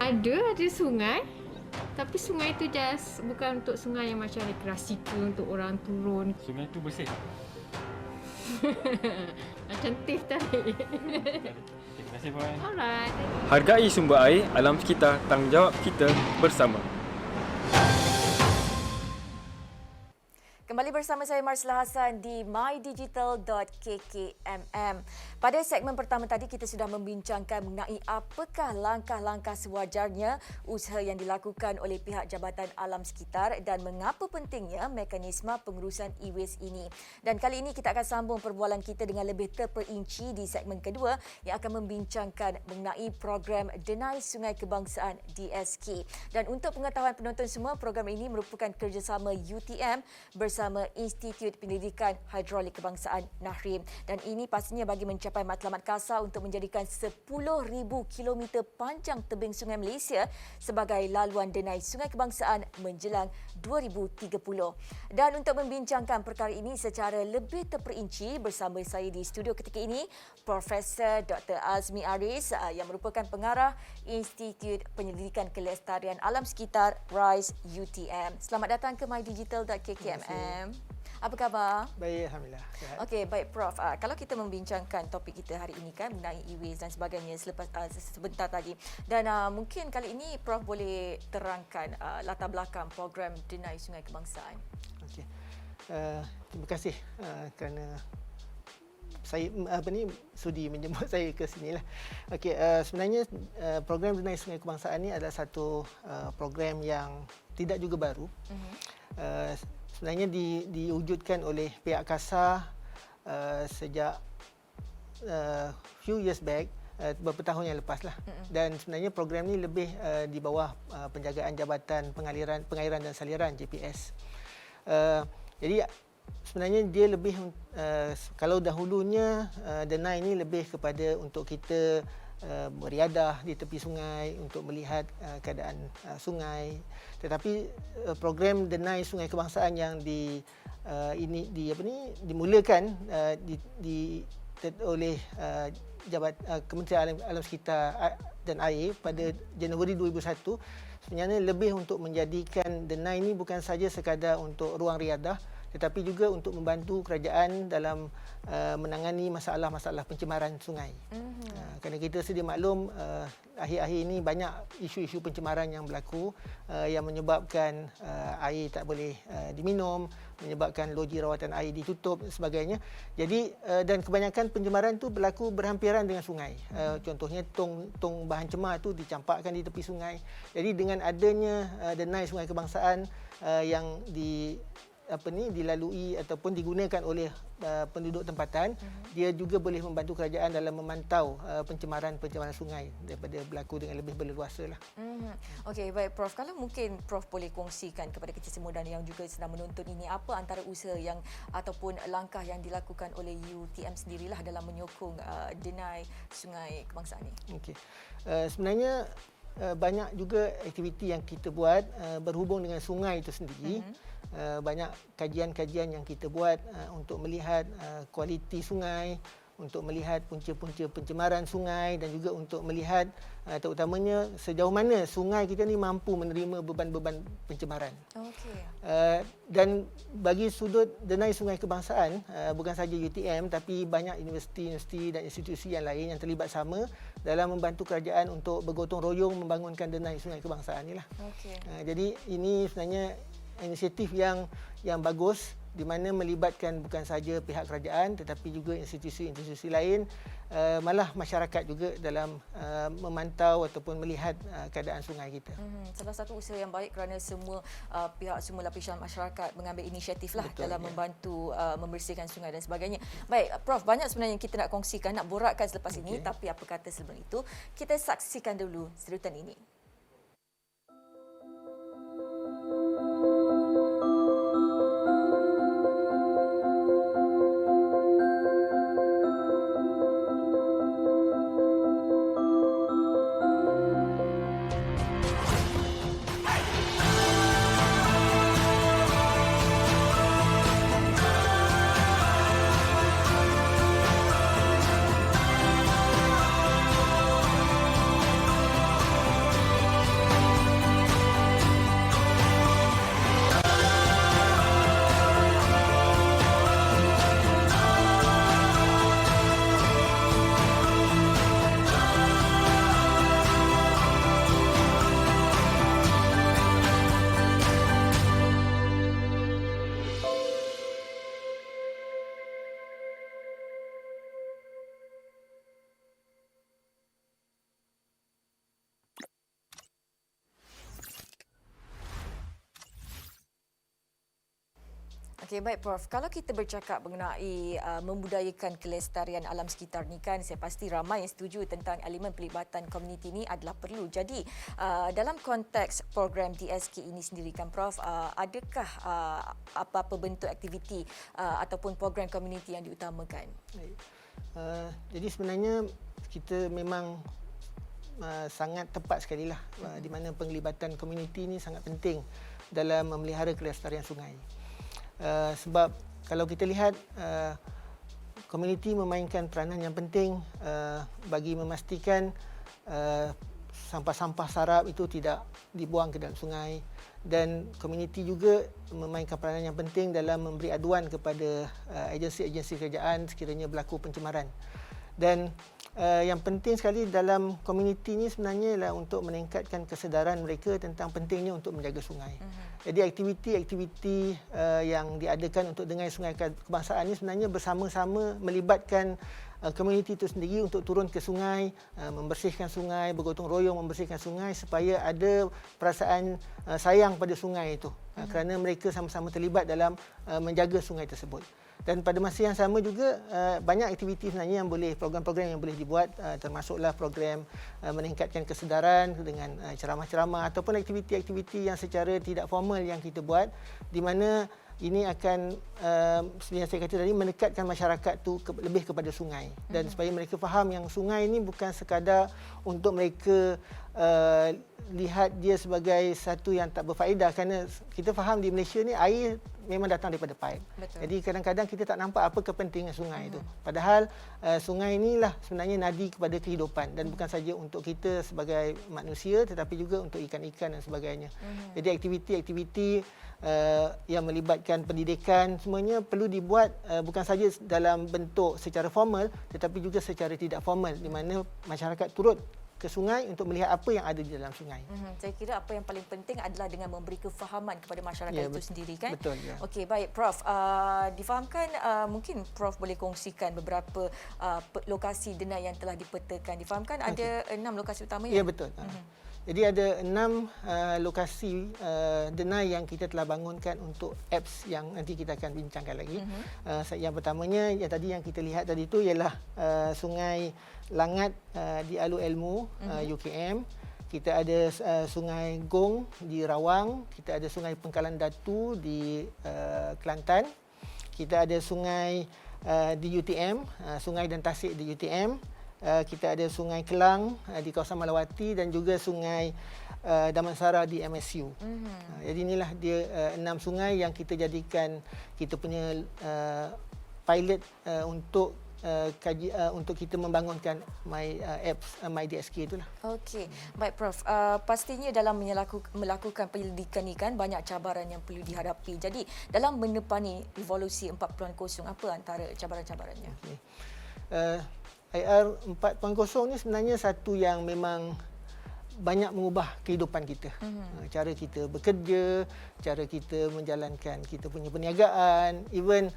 Ada sungai. Tapi sungai tu just bukan untuk sungai yang macam rekreasi ke untuk orang turun. Sungai tu bersih. Macam tip tadi. Terima kasih Puan. Alright. Hargai sumber air, alam sekitar, tanggungjawab kita bersama. Kembali bersama saya Marsila Hassan di mydigital.kkmm. Pada segmen pertama tadi kita sudah membincangkan mengenai apakah langkah-langkah sewajarnya usaha yang dilakukan oleh pihak Jabatan Alam Sekitar dan mengapa pentingnya mekanisme pengurusan e-waste ini. Dan kali ini kita akan sambung perbualan kita dengan lebih terperinci di segmen kedua yang akan membincangkan mengenai program Denai Sungai Kebangsaan DSK. Dan untuk pengetahuan penonton semua, program ini merupakan kerjasama UTM bersama Institut Pendidikan Hidrolik Kebangsaan Nahrim. Dan ini pastinya bagi mencapai matlamat kasar untuk menjadikan 10,000 kilometer panjang tebing sungai Malaysia sebagai laluan denai sungai kebangsaan menjelang 2030. Dan untuk membincangkan perkara ini secara lebih terperinci bersama saya di studio ketika ini, Profesor Dr. Azmi Aris yang merupakan pengarah Institut Penyelidikan Kelestarian Alam Sekitar RISE UTM. Selamat datang ke mydigital.kkmm. Apa khabar? Baik, Alhamdulillah. Sihat. Okey, baik Prof. Kalau kita membincangkan topik kita hari ini kan mengenai e-waste dan sebagainya selepas sebentar tadi. Dan mungkin kali ini Prof boleh terangkan latar belakang program Denai Sungai Kebangsaan. Okey. Terima kasih kerana saya sudi menjemput saya ke sinilah. Okey, sebenarnya program Denai Sungai Kebangsaan ini adalah satu program yang tidak juga baru. Sebenarnya diwujudkan oleh pihak KASA sejak few years back, beberapa tahun yang lepas lah. Dan sebenarnya program ni lebih di bawah penjagaan Jabatan Pengairan dan Saliran JPS. Jadi sebenarnya dia lebih kalau dahulunya Denai ni lebih kepada untuk kita beriadah di tepi sungai untuk melihat keadaan sungai. Tetapi program Denai Sungai Kebangsaan yang dimulakan oleh Kementerian Alam Sekitar dan Air pada Januari 2001 sebenarnya lebih untuk menjadikan Denai ini bukan saja sekadar untuk ruang riadah, tetapi juga untuk membantu kerajaan dalam menangani masalah-masalah pencemaran sungai. Kerana kita sedia maklum akhir-akhir ini banyak isu-isu pencemaran yang berlaku yang menyebabkan air tak boleh diminum, menyebabkan loji rawatan air ditutup dan sebagainya. Jadi dan kebanyakan pencemaran itu berlaku berhampiran dengan sungai. Contohnya tong bahan cemar itu dicampakkan di tepi sungai. Jadi dengan adanya Denai Sungai Kebangsaan yang dilalui ataupun digunakan oleh penduduk tempatan, dia juga boleh membantu kerajaan dalam memantau pencemaran sungai daripada berlaku dengan lebih berleluasa lah. Okey, baik Prof. Kalau mungkin Prof boleh kongsikan kepada kita semua dan yang juga sedang menonton ini, apa antara usaha yang ataupun langkah yang dilakukan oleh UTM sendirilah dalam menyokong Denai Sungai Kebangsaan ini? Okey. Sebenarnya banyak juga aktiviti yang kita buat berhubung dengan sungai itu sendiri. Banyak kajian-kajian yang kita buat untuk melihat kualiti sungai, untuk melihat punca-punca pencemaran sungai dan juga untuk melihat terutamanya sejauh mana sungai kita ni mampu menerima beban-beban pencemaran. Okey. Dan bagi sudut Denai Sungai Kebangsaan, bukan sahaja UTM tapi banyak universiti-universiti dan institusi yang lain yang terlibat sama dalam membantu kerajaan untuk bergotong royong membangunkan Denai Sungai Kebangsaan inilah. Okey. Jadi ini sebenarnya inisiatif yang bagus di mana melibatkan bukan sahaja pihak kerajaan tetapi juga institusi-institusi lain, malah masyarakat juga dalam memantau ataupun melihat keadaan sungai kita. Salah satu usaha yang baik kerana semua pihak, semua lapisan masyarakat mengambil inisiatif lah. Betul, dalam membantu membersihkan sungai dan sebagainya. Baik, Prof, banyak sebenarnya yang kita nak kongsikan, nak borakkan selepas ini, tapi apa kata sebelum itu, kita saksikan dulu serutan ini. Okey, baik Prof. Kalau kita bercakap mengenai membudayakan kelestarian alam sekitar ni kan, saya pasti ramai yang setuju tentang elemen pelibatan komuniti ni adalah perlu. Jadi dalam konteks program DSK ini sendiri kan Prof, adakah apa-apa bentuk aktiviti ataupun program komuniti yang diutamakan? Jadi sebenarnya kita memang sangat tepat sekali lah di mana penglibatan komuniti ini sangat penting dalam memelihara kelestarian sungai. Sebab kalau kita lihat komuniti memainkan peranan yang penting bagi memastikan sampah-sampah sarap itu tidak dibuang ke dalam sungai, dan komuniti juga memainkan peranan yang penting dalam memberi aduan kepada agensi-agensi kerajaan sekiranya berlaku pencemaran. Dan yang penting sekali dalam komuniti ini sebenarnya ialah untuk meningkatkan kesedaran mereka tentang pentingnya untuk menjaga sungai. Jadi aktiviti-aktiviti yang diadakan untuk Denai Sungai Kebangsaan ini sebenarnya bersama-sama melibatkan komuniti itu sendiri untuk turun ke sungai, membersihkan sungai, bergotong royong membersihkan sungai supaya ada perasaan sayang pada sungai itu. Kerana mereka sama-sama terlibat dalam menjaga sungai tersebut. Dan pada masa yang sama juga banyak aktiviti sebenarnya yang boleh, program-program yang boleh dibuat, termasuklah program meningkatkan kesedaran dengan ceramah-ceramah ataupun aktiviti-aktiviti yang secara tidak formal yang kita buat, di mana ini akan seperti yang saya kata tadi mendekatkan masyarakat tu lebih kepada sungai dan supaya mereka faham yang sungai ini bukan sekadar untuk mereka lihat dia sebagai satu yang tak berfaedah, kerana kita faham di Malaysia ni air memang datang daripada pipe. Betul. Jadi kadang-kadang kita tak nampak apa kepentingan sungai itu. Padahal sungai inilah sebenarnya nadi kepada kehidupan dan bukan saja untuk kita sebagai manusia tetapi juga untuk ikan-ikan dan sebagainya. Jadi aktiviti-aktiviti yang melibatkan pendidikan semuanya perlu dibuat bukan saja dalam bentuk secara formal tetapi juga secara tidak formal di mana masyarakat turut ke sungai untuk melihat apa yang ada di dalam sungai. Saya kira apa yang paling penting adalah dengan memberi kefahaman kepada masyarakat itu sendiri kan. Betul ya. Okey, baik Prof. Difahamkan mungkin Prof boleh kongsikan beberapa lokasi denai yang telah dipetakan. Difahamkan ada 6 lokasi utama ya. Ya betul. Jadi ada 6 lokasi denai yang kita telah bangunkan untuk apps yang nanti kita akan bincangkan lagi. Yang pertamanya yang tadi yang kita lihat tadi itu ialah Sungai Langat di Alu Ilmu UKM. Kita ada Sungai Gong di Rawang, kita ada Sungai Pengkalan Datu di Kelantan. Kita ada sungai di UTM, Sungai dan Tasik di UTM. Kita ada Sungai Kelang di kawasan Malawati dan juga Sungai Damansara di MSU. Jadi inilah dia 6 sungai yang kita jadikan kita punya pilot untuk untuk kita membangunkan apps MyDSK itulah. Okey, baik Prof. Pastinya dalam melakukan penyelidikan ni kan banyak cabaran yang perlu dihadapi. Jadi dalam menepani revolusi 4.0 apa antara cabaran-cabarannya? Okay. IR 4.0 ni sebenarnya satu yang memang banyak mengubah kehidupan kita. Cara kita bekerja, cara kita menjalankan kita punya perniagaan, even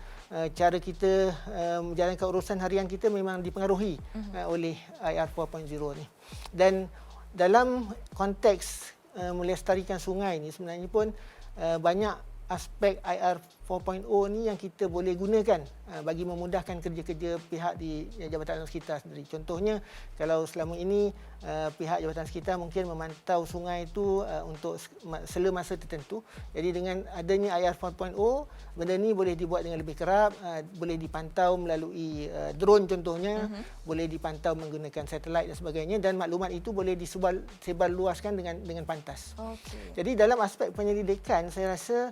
cara kita menjalankan urusan harian kita memang dipengaruhi oleh IR 4.0 ni. Dan dalam konteks melestarikan sungai ni sebenarnya pun banyak aspek IR 4.0 ni yang kita boleh gunakan bagi memudahkan kerja-kerja pihak di Jabatan Alam Sekitar sendiri. Contohnya, kalau selama ini pihak Jabatan Sekitar mungkin memantau sungai itu untuk sela masa tertentu. Jadi dengan adanya IR 4.0, benda ni boleh dibuat dengan lebih kerap, boleh dipantau melalui drone contohnya, boleh dipantau menggunakan satelit dan sebagainya, dan maklumat itu boleh disebar luaskan dengan pantas. Jadi dalam aspek penyelidikan, saya rasa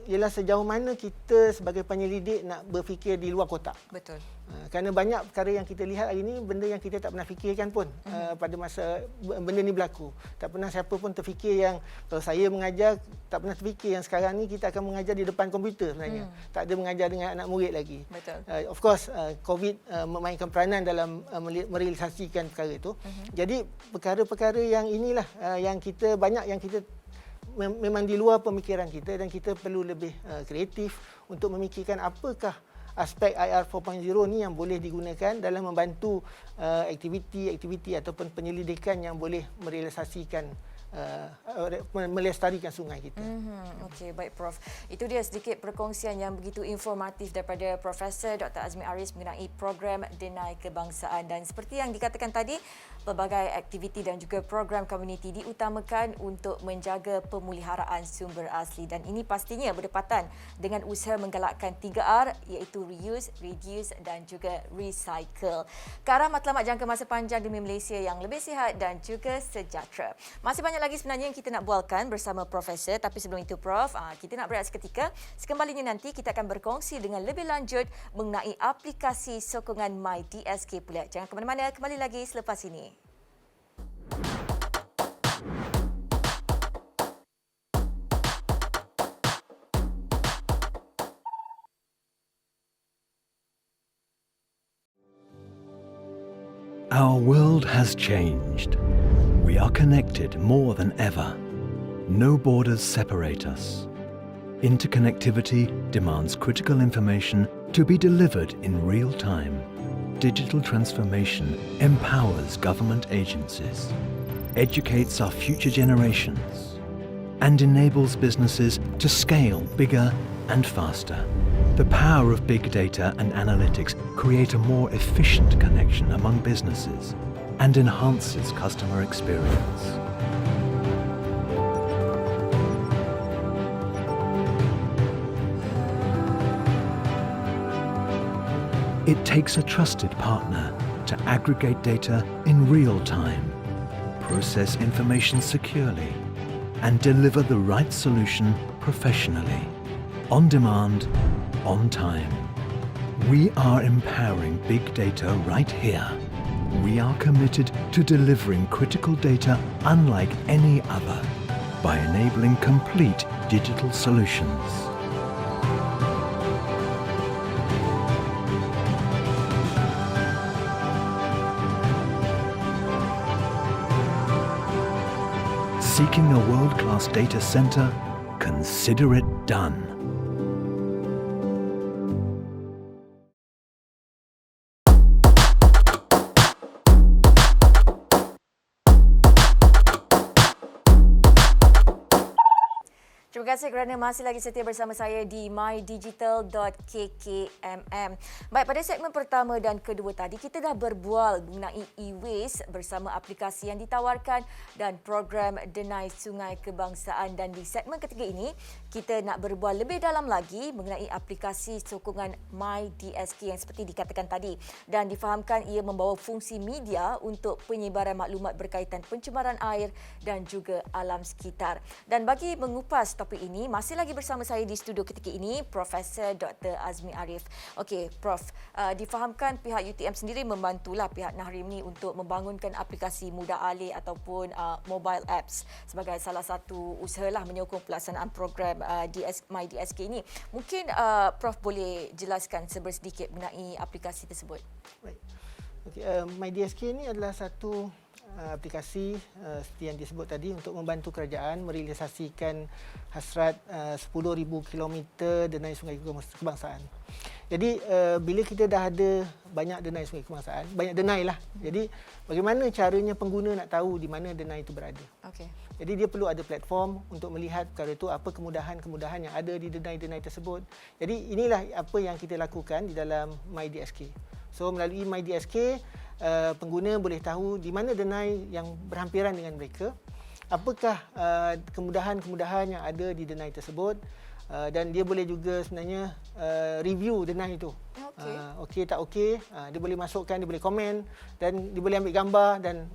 ialah sejauh mana kita sebagai penyelidik nak berfikir di luar kotak. Betul. Kerana banyak perkara yang kita lihat hari ini, benda yang kita tak pernah fikirkan pun pada masa benda ni berlaku. Tak pernah siapa pun terfikir yang kalau saya mengajar, tak pernah terfikir yang sekarang ni kita akan mengajar di depan komputer sebenarnya. Tak ada mengajar dengan anak murid lagi. Betul. Of course, COVID memainkan peranan dalam merealisasikan perkara itu. Jadi perkara-perkara yang inilah yang kita banyak yang kita memang di luar pemikiran kita dan kita perlu lebih kreatif untuk memikirkan apakah aspek IR 4.0 ni yang boleh digunakan dalam membantu aktiviti-aktiviti ataupun penyelidikan yang boleh merealisasikan melestarikan sungai kita. Okey, baik Prof. Itu dia sedikit perkongsian yang begitu informatif daripada Profesor Dr. Azmi Aris mengenai program Denai Kebangsaan, dan seperti yang dikatakan tadi, pelbagai aktiviti dan juga program komuniti diutamakan untuk menjaga pemuliharaan sumber asli, dan ini pastinya berdepatan dengan usaha menggalakkan 3R iaitu reuse, reduce dan juga recycle. Ke arah matlamat jangka masa panjang demi Malaysia yang lebih sihat dan juga sejahtera. Masih banyak lagi sebenarnya yang kita nak bualkan bersama Profesor, tapi sebelum itu Prof, kita nak berehat seketika. Sekembalinya nanti kita akan berkongsi dengan lebih lanjut mengenai aplikasi sokongan MyDSK pula. Jangan ke mana-mana, kembali lagi selepas ini. Our world has changed. We are connected more than ever. No borders separate us. Interconnectivity demands critical information to be delivered in real time. Digital transformation empowers government agencies, educates our future generations, and enables businesses to scale bigger and faster. The power of big data and analytics create a more efficient connection among businesses and enhances customer experience. It takes a trusted partner to aggregate data in real time, process information securely, and deliver the right solution professionally, on demand, on time. We are empowering big data right here. We are committed to delivering critical data unlike any other by enabling complete digital solutions. Seeking a world-class data center? Consider it done. Terima kasih kerana masih lagi setia bersama saya di mydigital.kkmm. Baik, pada segmen pertama dan kedua tadi, kita dah berbual mengenai e-waste bersama aplikasi yang ditawarkan dan program Denai Sungai Kebangsaan. Dan di segmen ketiga ini, kita nak berbual lebih dalam lagi mengenai aplikasi sokongan MyDSK yang seperti dikatakan tadi. Dan difahamkan ia membawa fungsi media untuk penyebaran maklumat berkaitan pencemaran air dan juga alam sekitar. Dan bagi mengupas topik ini, masih lagi bersama saya di studio ketika ini Profesor Dr. Azmi Arif. Okey, Prof, difahamkan pihak UTM sendiri membantulah pihak Nahrim ni untuk membangunkan aplikasi mudah alih ataupun mobile apps sebagai salah satu usahalah menyokong pelaksanaan program MyDSK ini. Mungkin Prof boleh jelaskan sedikit mengenai aplikasi tersebut. Baik. Okay, MyDSK ini adalah satu aplikasi seperti yang disebut tadi untuk membantu kerajaan merealisasikan hasrat 10,000 kilometer denai sungai kebangsaan. Jadi bila kita dah ada banyak denai sungai kebangsaan, banyak denai lah. Jadi bagaimana caranya pengguna nak tahu di mana denai itu berada? Okey. Jadi dia perlu ada platform untuk melihat perkara itu, apa kemudahan-kemudahan yang ada di denai-denai tersebut. Jadi inilah apa yang kita lakukan di dalam MyDSK. So melalui MyDSK, pengguna boleh tahu di mana denai yang berhampiran dengan mereka, apakah kemudahan-kemudahan yang ada di denai tersebut, dan dia boleh juga sebenarnya review denai itu. Okey tak okey, dia boleh masukkan, dia boleh komen dan dia boleh ambil gambar dan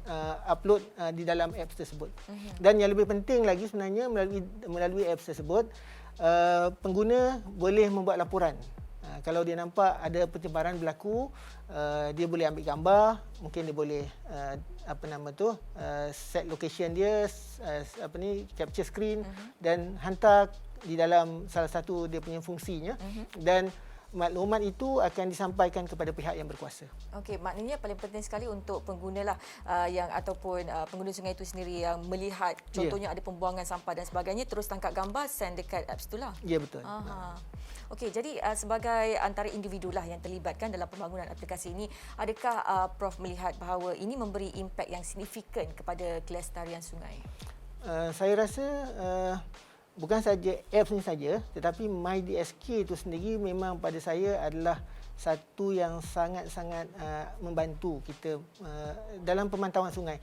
upload di dalam apps tersebut. Dan yang lebih penting lagi sebenarnya melalui apps tersebut, pengguna boleh membuat laporan. Kalau dia nampak ada pencemaran berlaku, dia boleh ambil gambar, mungkin dia boleh set location dia, capture screen dan hantar di dalam salah satu dia punya fungsinya, dan maklumat itu akan disampaikan kepada pihak yang berkuasa. Okey, maknanya paling penting sekali untuk pengguna lah yang ataupun pengguna sungai itu sendiri yang melihat contohnya ada pembuangan sampah dan sebagainya, terus tangkap gambar send dekat apps itulah. Ya, betul. Okey, jadi sebagai antara individu lah yang terlibatkan dalam pembangunan aplikasi ini, adakah Prof melihat bahawa ini memberi impak yang signifikan kepada kelestarian sungai? Saya rasa bukan saja apps ni saja, tetapi MyDSK itu sendiri memang pada saya adalah satu yang sangat-sangat membantu kita dalam pemantauan sungai.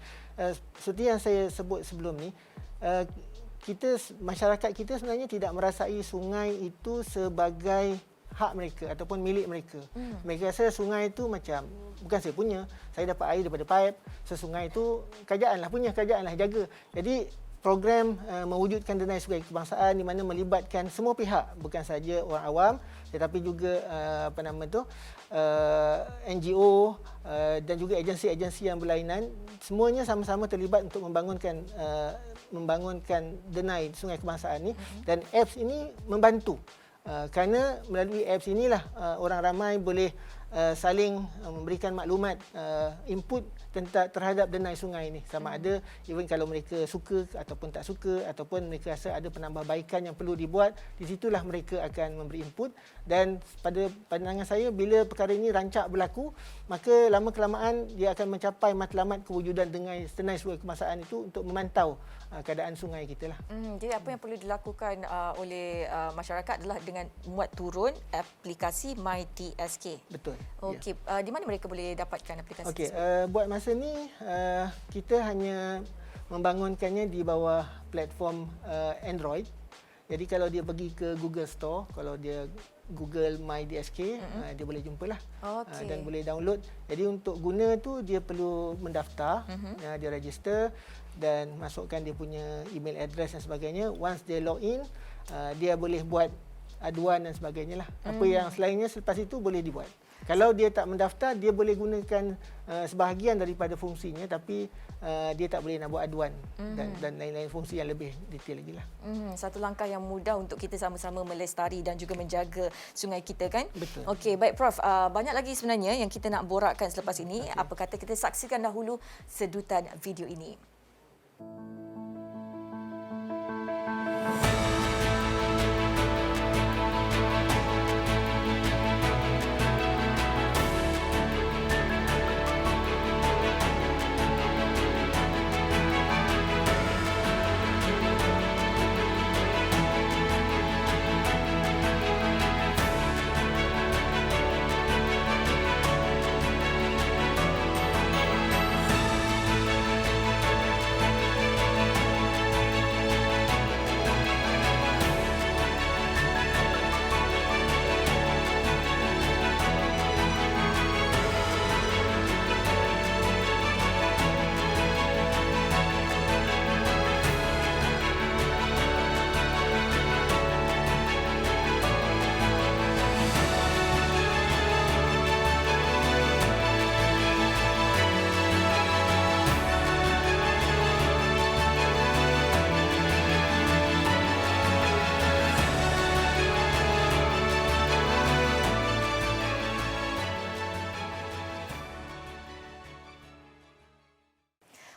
Seperti yang saya sebut sebelum ni, masyarakat kita sebenarnya tidak merasai sungai itu sebagai hak mereka ataupun milik mereka. Mereka rasa sungai itu macam bukan saya punya, saya dapat air daripada pipe, sungai itu kerajaan lah punya, kerajaan lah jaga. Jadi program mewujudkan denai sungai kebangsaan di mana melibatkan semua pihak, bukan saja orang awam tetapi juga NGO dan juga agensi-agensi yang berlainan, semuanya sama-sama terlibat untuk membangunkan denai sungai kebangsaan ini. Dan apps ini membantu kerana melalui apps inilah orang ramai boleh saling memberikan maklumat, input terhadap denai sungai ini, sama ada even kalau mereka suka ataupun tak suka, ataupun mereka rasa ada penambahbaikan yang perlu dibuat, di situlah mereka akan memberi input. Dan pada pandangan saya, bila perkara ini rancak berlaku, maka lama kelamaan dia akan mencapai matlamat kewujudan denai sungai kebangsaan itu untuk memantau keadaan sungai kita lah. Jadi apa yang perlu dilakukan oleh masyarakat adalah dengan muat turun aplikasi MyDSK. Betul. Okey, di mana mereka boleh dapatkan aplikasi tersebut? Buat masa ni kita hanya membangunkannya di bawah platform Android. Jadi kalau dia pergi ke Google Store, kalau dia Google My DSK, dia boleh jumpalah. Okey. Dan boleh download. Jadi untuk guna tu dia perlu mendaftar, dia register dan masukkan dia punya email address dan sebagainya. Once dia log in, dia boleh buat aduan dan sebagainya lah. Apa yang selainnya selepas itu boleh dibuat. Kalau dia tak mendaftar, dia boleh gunakan sebahagian daripada fungsinya, tapi dia tak boleh nak buat aduan dan lain-lain fungsi yang lebih detail lagi lah. Satu langkah yang mudah untuk kita sama-sama melestari dan juga menjaga sungai kita kan? Betul. Okey, baik Prof. Banyak lagi sebenarnya yang kita nak borakkan selepas ini. Apa kata kita saksikan dahulu sedutan video ini.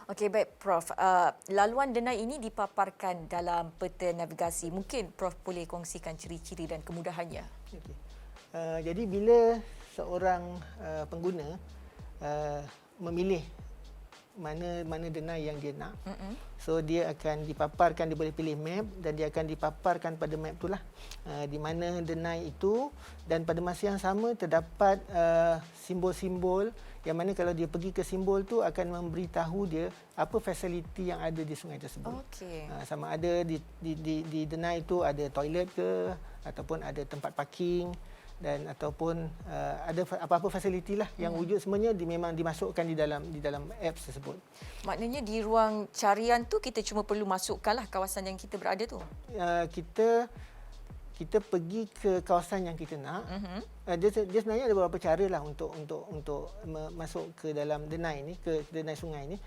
Okey, baik Prof. Laluan denai ini dipaparkan dalam peta navigasi. Mungkin Prof boleh kongsikan ciri-ciri dan kemudahannya. Okay. Jadi bila seorang pengguna memilih mana denai yang dia nak, so dia akan dipaparkan, dia boleh pilih map dan dia akan dipaparkan pada map itulah di mana denai itu, dan pada masa yang sama terdapat simbol-simbol yang mana kalau dia pergi ke simbol tu akan memberitahu dia apa fasiliti yang ada di sungai tersebut. Okey. Sama ada di denai itu ada toilet ke, ataupun ada tempat parking, dan ataupun ada apa-apa fasiliti lah yang wujud semuanya memang dimasukkan di dalam apps tersebut. Maknanya di ruang carian tu kita cuma perlu masukkanlah kawasan yang kita berada tu. Kita pergi ke kawasan yang kita nak. Dia sebenarnya ada beberapa cara lah untuk masuk ke dalam denai ni, ke denai sungai ni.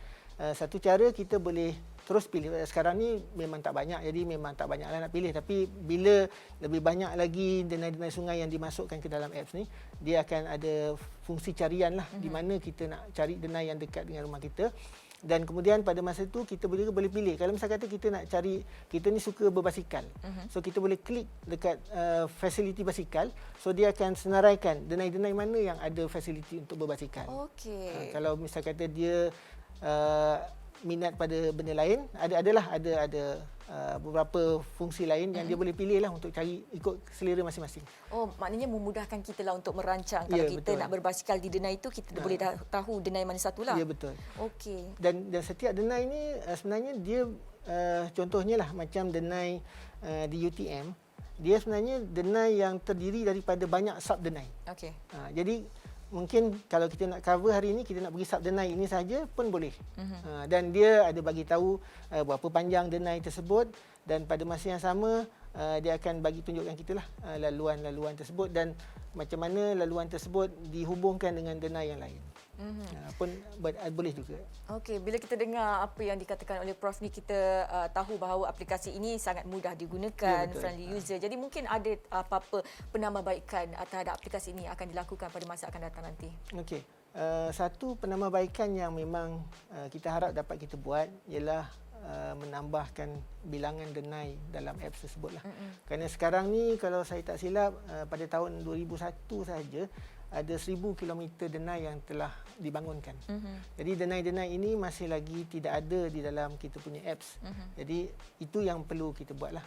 Satu cara kita boleh terus pilih. Sekarang ni memang tak banyak, jadi memang tak banyaklah nak pilih. Tapi bila lebih banyak lagi denai-denai sungai yang dimasukkan ke dalam apps ni, dia akan ada fungsi carian lah, di mana kita nak cari denai yang dekat dengan rumah kita. Dan kemudian pada masa itu kita boleh pilih. Kalau misalnya kata kita nak cari, kita ni suka berbasikal. So kita boleh klik dekat fasiliti basikal. So dia akan senaraikan denai-denai mana yang ada fasiliti untuk berbasikal. Okey. Kalau misalnya kata dia minat pada benda lain, ada beberapa fungsi lain yang dia boleh pilih lah untuk cari ikut selera masing-masing. Oh, maknanya memudahkan kita lah untuk merancang. Kalau kita nak berbasikal di denai itu, kita boleh tahu denai mana satu lah. Ya, betul. Okey. Dan setiap denai ni sebenarnya dia contohnya lah macam denai di UTM, dia sebenarnya denai yang terdiri daripada banyak sub denai. Okey. Jadi mungkin kalau kita nak cover hari ini, kita nak pergi sub denai ini saja pun boleh. Dan dia ada bagi tahu berapa panjang denai tersebut, dan pada masa yang sama dia akan bagi tunjukkan kita lah laluan-laluan tersebut dan macam mana laluan tersebut dihubungkan dengan denai yang lain. Pun boleh juga. Okey, bila kita dengar apa yang dikatakan oleh Prof ni, kita tahu bahawa aplikasi ini sangat mudah digunakan, friendly user. Jadi mungkin ada apa-apa penambahbaikan terhadap aplikasi ini akan dilakukan pada masa akan datang nanti. Okey. Satu penambahbaikan yang memang kita harap dapat kita buat ialah menambahkan bilangan denai dalam apps tersebut lah. Kerana sekarang ni kalau saya tak silap pada tahun 2001 sahaja ada 1000 kilometer denai yang telah dibangunkan. Jadi denai-denai ini masih lagi tidak ada di dalam kita punya apps. Jadi itu yang perlu kita buatlah.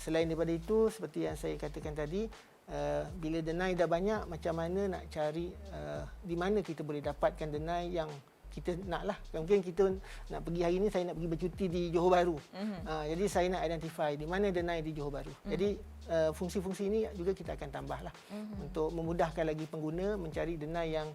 Selain daripada itu, seperti yang saya katakan tadi, bila denai dah banyak, macam mana nak cari di mana kita boleh dapatkan denai yang kita nak lah. Mungkin kita nak pergi hari ni, saya nak pergi bercuti di Johor Bahru. Jadi saya nak identify di mana denai di Johor Bahru. Jadi fungsi-fungsi ini juga kita akan tambah lah untuk memudahkan lagi pengguna mencari denai yang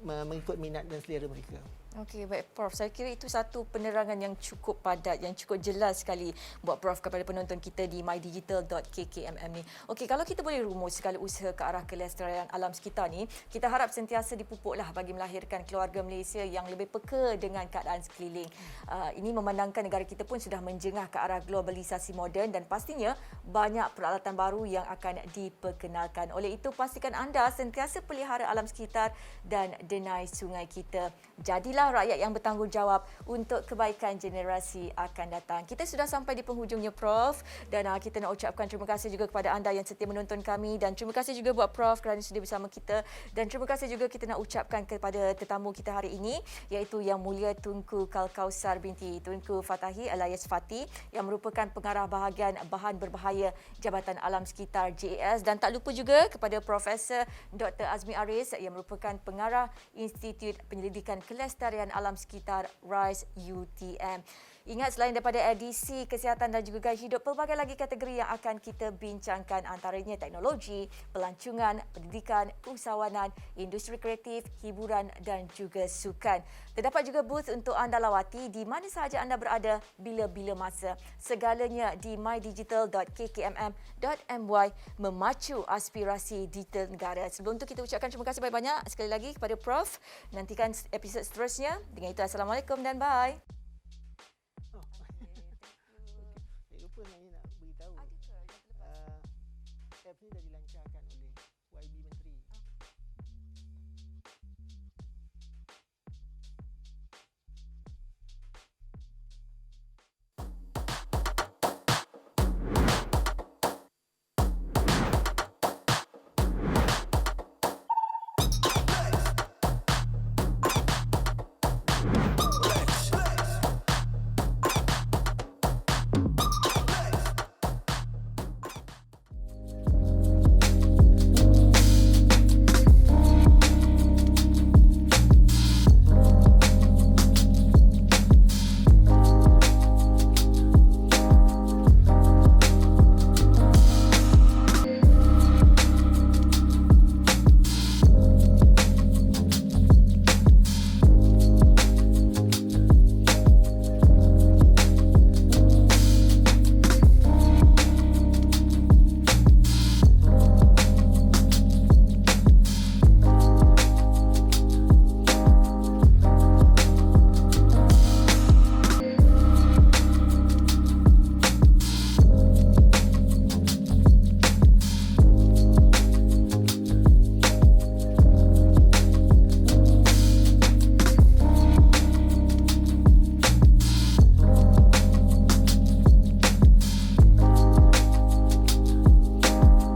mengikut minat dan selera mereka. Okey, baik Prof. Saya kira itu satu penerangan yang cukup padat, yang cukup jelas sekali buat Prof kepada penonton kita di mydigital.kkmm ni. Okey, kalau kita boleh rumus segala usaha ke arah kelestarian alam sekitar ni, kita harap sentiasa dipupuklah bagi melahirkan keluarga Malaysia yang lebih peka dengan keadaan sekeliling. Ini memandangkan negara kita pun sudah menjengah ke arah globalisasi moden dan pastinya banyak peralatan baru yang akan diperkenalkan. Oleh itu, pastikan anda sentiasa pelihara alam sekitar dan denai sungai kita. Jadilah rakyat yang bertanggungjawab untuk kebaikan generasi akan datang. Kita sudah sampai di penghujungnya Prof, dan kita nak ucapkan terima kasih juga kepada anda yang setia menonton kami, dan terima kasih juga buat Prof kerana sudi bersama kita, dan terima kasih juga kita nak ucapkan kepada tetamu kita hari ini, iaitu Yang Mulia Tunku Kalkausar binti Tunku Fatahi alias Fati, yang merupakan pengarah bahagian bahan berbahaya Jabatan Alam Sekitar JAS, dan tak lupa juga kepada Profesor Dr. Azmi Aris yang merupakan pengarah Institut Penyelidikan Kelestarian Alam Sekitar RISE UTM. Ingat, selain daripada edisi kesihatan dan juga gaya hidup, pelbagai lagi kategori yang akan kita bincangkan, antaranya teknologi, pelancongan, pendidikan, keusahawanan, industri kreatif, hiburan dan juga sukan. Terdapat juga booth untuk anda lawati di mana sahaja anda berada bila-bila masa. Segalanya di mydigital.kkmm.my, memacu aspirasi digital negara. Sebelum itu kita ucapkan terima kasih banyak-banyak sekali lagi kepada Prof. Nantikan episod seterusnya. Dengan itu, Assalamualaikum dan bye. Lupa nak beritahu. App ni dah dilanjutkan.